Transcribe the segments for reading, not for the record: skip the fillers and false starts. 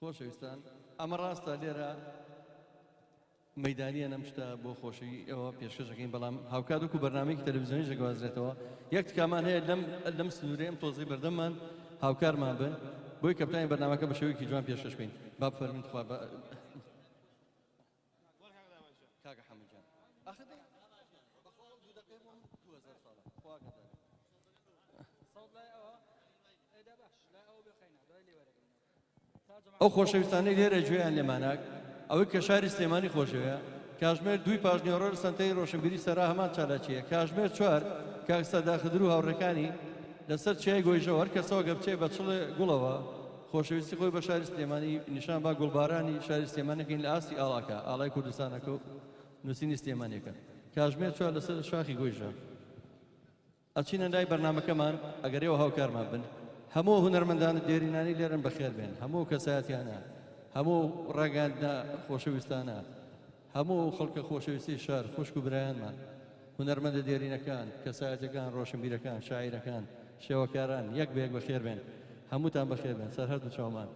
خۆشەویستان ئەمە ڕاستە لێرە مەدانیە نەم شتە بۆ خۆشی ئەوە پێشکەشەکەین بەڵام هاوکات وەکو بەرنامەیەکی تەلەڤیزیۆنی دەگوازرێتەوە یەک تکامان هەیە لەم سنوورەیە ئەم تۆزی بەردەممان هاوکارمان بن بۆی کەپتانی بەرنامەکە بە شێوەیەکی جوان پێشکەشکەین با بفەرمین خوا کاکە حەموجان ئەو خۆشەویستانەی لێرە گوێیان لێماناک ئەوەی کە شاری سلێمانی خۆشەوەیە کاتژمێر 2 پاژنێڕۆ سنتەی ڕۆشنبیری سەرا هەمان چالاکیە کاتژمێر 4 کاک سەداخدر و هاوڕێکانی لەسەر چیای گۆیژەوە هەر کەسەوە گەبچێ بە چڵێ گوڵەوە خۆشەویستی خۆی بە شاری سلێمانی نیشان با گوڵبارانی شاری سلێمانەکەین لە ئاستی ئاڵاکە ئاڵای کوردستانەکە و نووسینی سلێمانیەکە کاتژمێر 4 لەسەر شاخی گۆیژە ئەچینە لای بەرنامەکەمان ئەگەرەوە هاوکارمان بن هەموو هونەرمەندان دێرینانی لێرن بەخێر بێن هەموو کەسایەتیانە هەموو ڕاگەاندنا خۆشەویستانە هەموو خەڵکە خۆشەویستی شار خوشک و برایانمان هونەرمەندە دێرینەکان کەسایەتەکان ڕۆشنبیرەکان شاعیرەکان شێوەکاران یەک بەیەک بەخێر بێن هەمووتان بەخێر بێن سەرهەرد و چاومان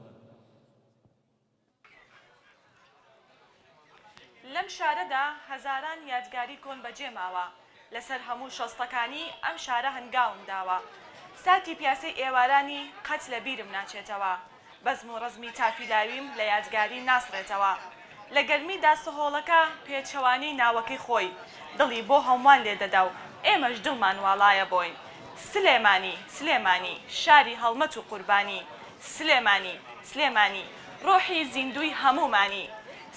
لەم شارەدا هەزاران یادگاری کۆن بەجێ ماوە لەسەر هەموو شەستەکانی ئەم شارە هەنگاوم داوە ساتی پیاسەی ئێوارانی قەت لە بیرم ناچێتەوە بەزم و ڕزمی تافیلاویم لە یادگاری ناسڕێتەوە لە گەرمیدا سەهۆڵەکە پێچەوانەی ناوەکەی خۆی دڵی بۆ هەمووان لێدەدا و ئێمەش دڵمان واڵایە بۆین سلێمانی سلێمانی شاری هەڵمەت و قوربانی سلێمانی سلێمانی ڕۆحی زیندوی هەمومانی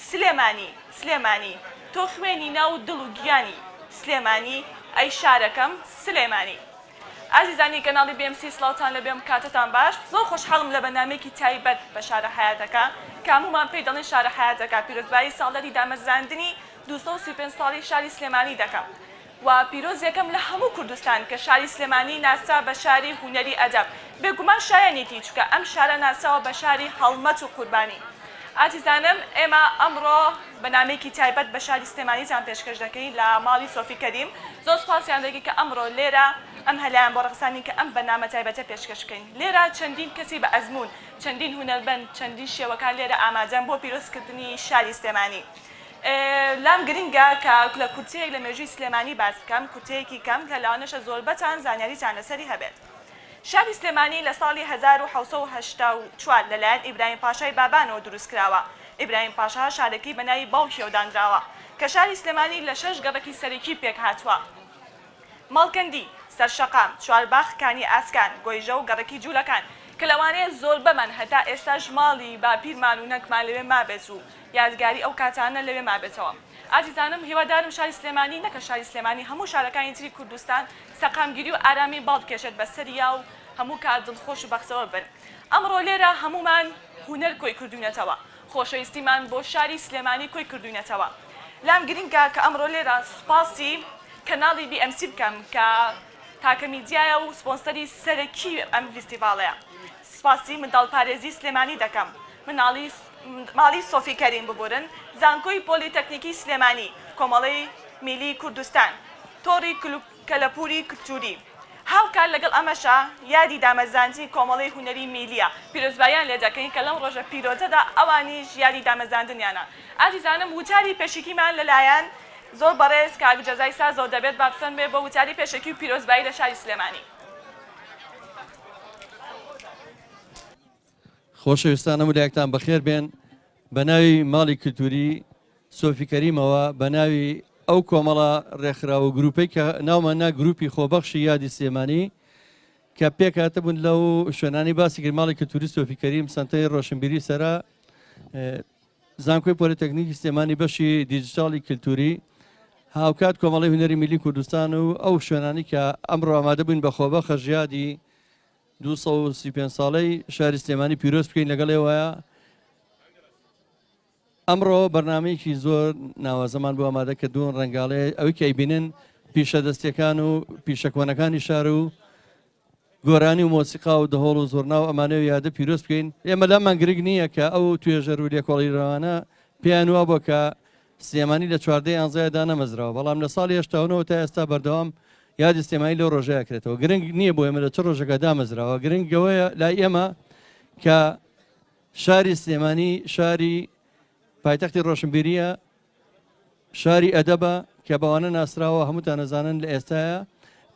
سلێمانی سلێمانی تۆ خوێنی ناو دڵ و گیانی سلێمانی ئەی شارەکەم سلێمانی عزیزانی کەناڵی BMC سڵاوتان لە بێم کاتتان باش زۆر خۆشحاڵم لە بەنامێکی تایبەت بە شارە حیاتەکە کە هەموومان پێی دەڵێن شارە حیاتەکە پیرۆزبایی ساڵدەری دامەزراندنی 235 ساڵی شاری سلێمانی دەکەم و پیرۆز یەکەم لە هەموو کوردستان کە شاری سلێمانی ناسا بە شاری هونەری ئەدەب بێگومان شایەنێتی چکە ئەم شارە ناساوە بە شاری هەڵمەت و قوربانی ئازیزانم ئێمە ئەمڕۆ بەنامێکی تایبەت بە شاری سلێمانیتان پێشکەش دەکەین لە ماڵی سۆفی کەریم زۆر سوپاسیان دەگی کە ئەمڕۆ لێرە ئەم هەلایان بۆ ڕقسانی کە ئەم بەنامە تایبەتە پێشکەش بکەین لێرە چەندین کەسی بە ئەزمون چەندین هونەربەند چەندین شێوەکان لێرە ئامادەن بۆ پیرۆزکردنی شاری سلێمانی لام گرنگە کە لە کورتەیەک لە مێژووی سلێمانی باس بکەم کورتەیەکی کەم کە لەوانەشە زۆربەتان زانیاریتان لەسەری هەبێت شاری سلێمانی لە ساڵی 1784 لەلایەن ئیبراهیم پاشای بابانەوە دروست کراوە ئیبراهیم پاشا شارەکەی بە ناوی باوکیەوە دانراوە کە شاری سلێمانی لە 6 گەڕێکی سەرەکی پێک هاتووە ماڵکەندی سەرشەقام چوارباخ کانی ئاسکان گۆیژە و گەڕێکی جوولەکان کە لەوانەیە زۆر بەمەن هەتا ئێستاش ماڵی باپیرمان و نەکمان لەوێ مابێت و یادگاری ئەو کاتانە لەوێ مابێتەوە ئازیزانم هیوادارم شاری سلێمانی نەکە شاری سلێمانی هەموو شارەکانی تری کوردستان سەقامگیری و ئارامی باڵبکێشێت بەسەریا و هەموو کات دڵخۆش و بەختەوە بن ئەمڕۆ لێرە هەمومان هونەر کۆی کردوونەتەوە خۆشەویستیمان بۆ شاری سلێمانی کۆی کردوونەتەوە لام گرنگە کە ئەمڕۆ لێرە سوپاسی کەناڵی BMC بکەم کە تاکە میدیایە و سپۆنسەری سەرەکی ئەم فیستیڤاڵەیە سوپاسی منداڵپارێزی سلێمانی دەکەم ماڵی سۆفی کەریم ببورن زانکۆی پۆلیتەکنیکی سلێمانی کۆمەڵەی میلی کوردستان تۆڕی کەلەپوری کلتوری هاوکار لەگەڵ ئەمەشە یادی دامەزاندنی کۆمەڵەی هونەری میلیە پیرۆزباییان لێ دەکەین کە لەم ڕۆژە پیرۆزەدا ئەوانیش یادی دامەزاندنیانە ئازیزانم وتاری پێشێکیمان لەلایەن زۆر بەڕێز کاک جەزای سازەوە دەبێت بابسەن بێ بە وتاری پێشێکی و پیرۆزبایی لە شاری سلێمانی خۆشەویستانم و لایەکتان بەخێر بێن بە ناوی ماڵی کلتوری سۆفی کەریمەوە بە ناوی ئەو کۆمەڵە ڕێکخراوە گروپەی کە ناومانە گروپی خۆبەخشی یادی سلێمانی کە پێکهاتە بوون لەو شوێنانی باسی کرد ماڵی کلتوری سۆفی کەریم سنتەی ڕۆشنبیری سەرا زانکۆی پۆلیتەکنیکی سلێمانی بەشی دیجیتاڵی کلتوری هاوکات کۆمەڵی هونەری میلی کوردستان و ئەو شوێنانی کە ئەمڕۆ ئامادە بووین بە خۆبەخە ژیادی 235 ساڵەی شاری سلێمانی پیرۆز بکەین لەگەڵێوەیە ئەمڕۆ بەرنامەیەکی زۆر ناوازەمان بۆ ئامادە کردوون ڕەنگاڵێ ئەوەی کە ئەیبینن پیشە دەستیەکان و پیشەکۆنەکانی شار و گۆرانی و مۆسیقا و دهۆڵ و زۆرنا و ئەمانەوە یادە پیرۆز بکەین ئێمە لامان گرنگ نییە کە ئەو توێژەر و لێکۆڵیڕەوانە پێیان وە بۆ کە سلێمانی لە 14 نەمەزراوە بەڵام لە ساڵی 89 تا ئێستا بەردەوام یادی سلێمانی لەو ڕۆژەیە کرێتەوە گرنگ نییە بۆ ئێمە لە چ ڕۆژەکە دامەزراوە گرنگەوەیە لای ئێمە کە شاری سلێمانی شاری پایتەختی ڕۆشنبیریە، شاری ئەدەبە کە بەوانە ناسراوە هەمووتان نەزانن لە ئێستاە.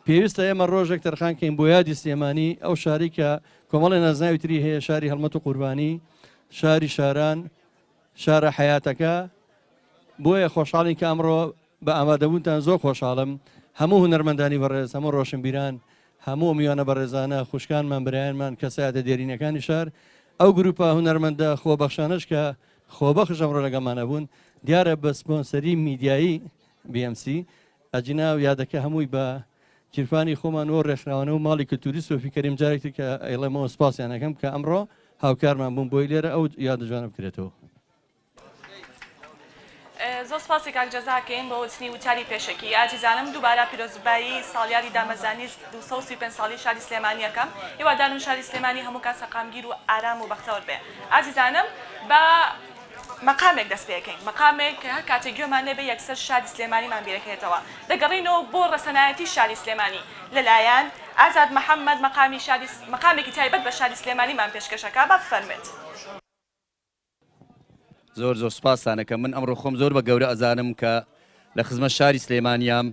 پێویستە ئێمە ڕۆژێک تەرخانکەین بۆ یادی سلێمانی، ئەو شاری کە کۆمەڵی نازناوی تری هەیە، شاری هەڵمەت و قوربانی، شاری شاران، شارە حیاتەکە. بۆیە خۆشحاڵین کە ئەمڕۆ بە ئامادەبوونتان زۆر خۆشحاڵم. هەموو هونەرمەندانی بەڕێز، هەموو ڕۆشنبیران، هەموو میوانە بەڕێزانە، خوشکانمان، برایانمان، کەسایەتە دێرینەکانی شار، ئەو گروپە هونەرمەندە خۆبەخشانش کە خۆبەخش ئەمڕۆ لەگەڵمانە بوون، دیارە بە سپۆنسەری میدیایی BMC ئەجینا و یادەکە هەمووی بە چیرفانی خۆمان و ڕێکخراوانە و ماڵی کلتوری سۆفی کەریم جارێکی کە ئەیڵێمەوە سپاسیانەکەم کە ئەمڕۆ هاوکارمان بوون بۆی لێرە ئەو یادە جوانە بکرێتەوە. زۆر سپاسی کاک جەزاکەین بۆ وچنی وتاری پێشەکی. ئازیزانم دووبارە پیرۆزبایی ساڵیاری دامەزانی 235 ساڵی شاری سلێمانیەکەم. هیوادارم شاری سلێمانی هەموو کەسە قامگیر و ئارام و بەختەوەر بێ. ئازیزانم بە مەقامێک دەست پێکەین، مەقامێک کە هەر کاتێک گوێمان لێبێ یەکسەر شاری سلێمانیمان بیرەکێتەوە. دەگەڕینەوە بۆ ڕەسەنایەتی شاری سلێمانی لەلایەن ئازاد محەممەد مەقامێکی تایبەت بە شاری سلێمانیمان پێشکەشەکە بە بفەرمێت. زۆر سوپاسانەکە. من ئەمڕۆ خۆم زۆر بە گەورە ئەزانم کە لە خزمەت شاری سلێمانیام.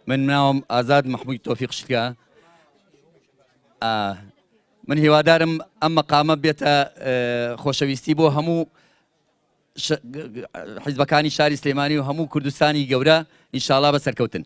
من ناوم ئازاد محموود تۆفیق شتکە. من هیوادارم ئەم مەقامە بێتە خۆشەویستی بۆ هەموو حیزبەکانی شاری سلێمانی و هەموو کوردستانی گەورە ئینشاڵڵا بەسەرکەوتن.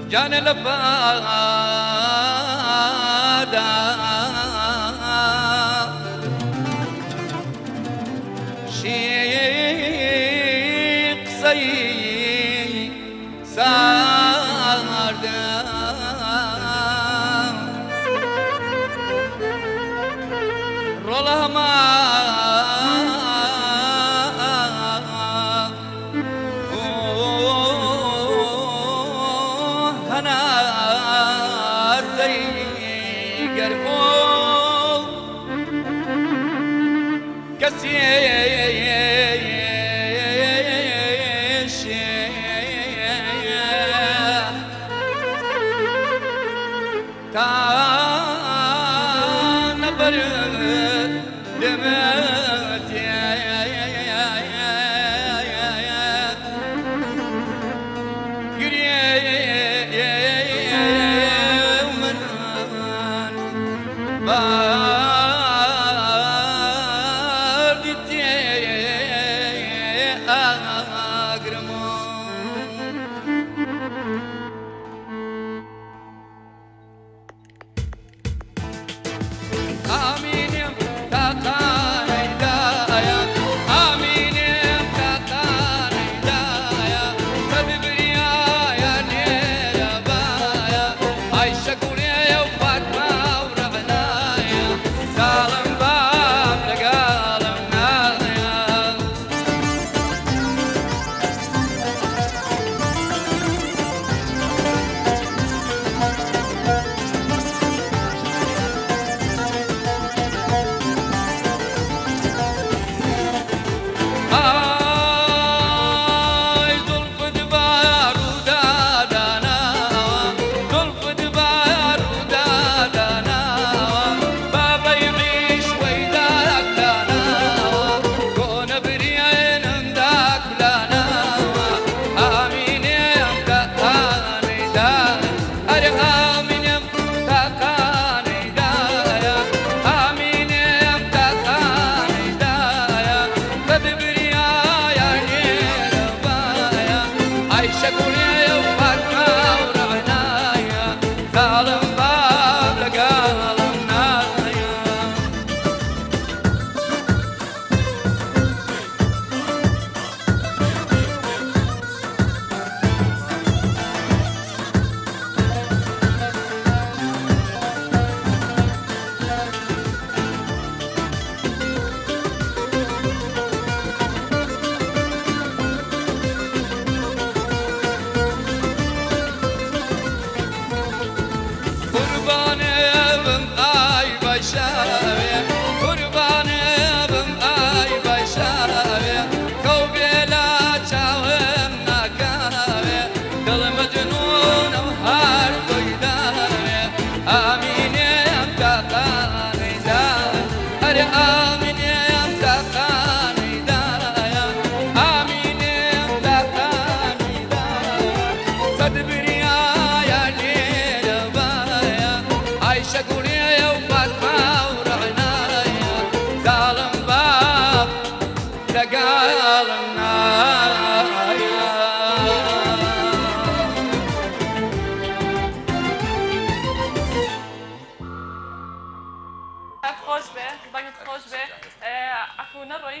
جان لبادا شيق سي ساردا رولها ما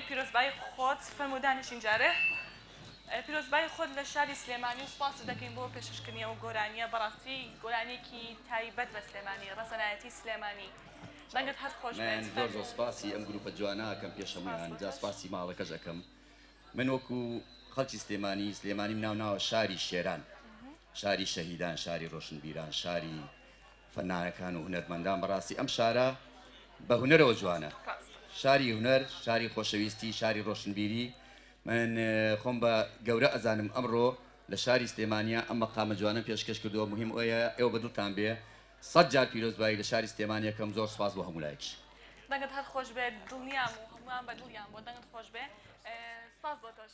پیرۆزبایی خۆت فەرمودانیشین جارێ پیرۆزبایی خۆت لە شاری سلێمانی و سوپاس دەکەین بۆ پێشکردنیە و گۆرانیە بەڕاستی گۆرانێکی تایبەت بە سلێمانی ڕەسەنایەتی سلێمانی دەنگت هەر خۆش من زۆر زۆر سپاسی ئەم گروپە جوانەکەم پێشەمویان جا سپاسی ماڵەکەش دەکەم من وەکو خەڵکی سلێمانی ناوناوە شاری شێران شاری شەهیدان شاری ڕۆشنبیران شاری فەنانەکان و هونەرمەندان بەڕاستی ئەم شارە بە هونەرەوە جوانە شاری هونەر شاری خۆشەویستی شاری ڕۆشنبیری من خۆم بە گەورە ئەزانم ئەمڕۆ لە شاری سلێمانیا ئەم مەقامە جوانە پێشکەش کردەوە مهم ئێوە بەدڵتان بێ 100 جار پیرۆزبایی لە شاری سلێمانیەکەم زۆر سپاس بۆ هەمولایەکی دەنگت هەر خۆش بێ دڵنیام و هەمووان بە دڵیان بۆ دەنگت خۆش بێ سپاس بۆ تۆش